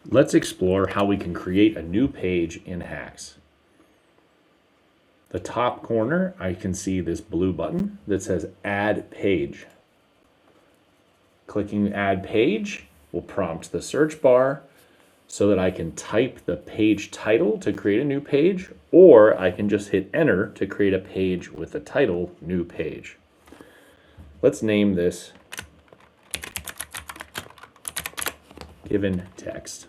Let's explore how we can create a new page in HAX. The top corner, I can see this blue button that says Add Page. Clicking Add Page will prompt the search bar so that I can type the page title to create a new page, or I can just hit Enter to create a page with the title New Page. Let's name this Given Text.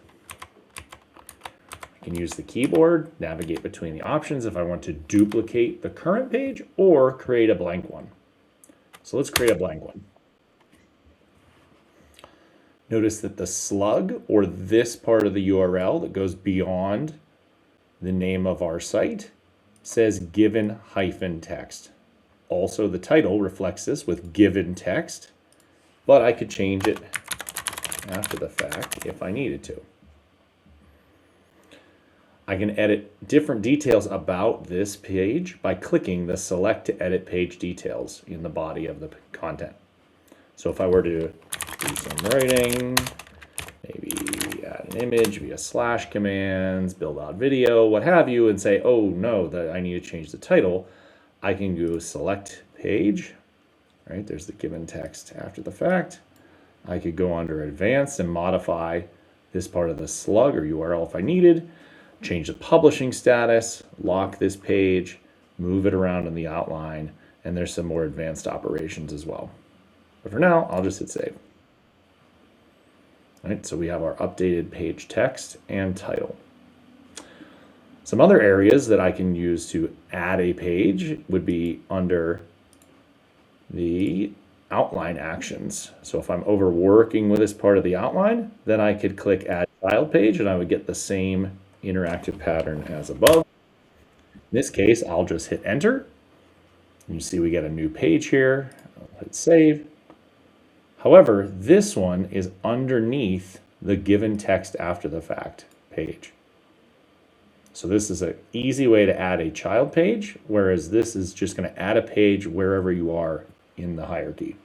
I can use the keyboard, navigate between the options if I want to duplicate the current page or create a blank one. So let's create a blank one. Notice that the slug, or this part of the URL that goes beyond the name of our site, says given hyphen text. Also, the title reflects this with given text, but I could change it after the fact if I needed to. I can edit different details about this page by clicking the Select to Edit Page Details in the body of the content. So if I were to do some writing, maybe add an image via slash commands, build out video, what have you, and say, oh no, that I need to change the title, I can go Select Page, right? There's the given text after the fact. I could go under Advanced and modify this part of the slug or URL if I needed, change the publishing status, lock this page, move it around in the outline, and there's some more advanced operations as well. But for now, I'll just hit save. All right, so we have our updated page text and title. Some other areas that I can use to add a page would be under the outline actions. So if I'm overworking with this part of the outline, then I could click Add Child Page and I would get the same interactive pattern as above. In this case, I'll just hit Enter. You see we get a new page here. I'll hit Save. However, this one is underneath the given text after the fact page. So this is an easy way to add a child page, whereas this is just going to add a page wherever you are in the hierarchy.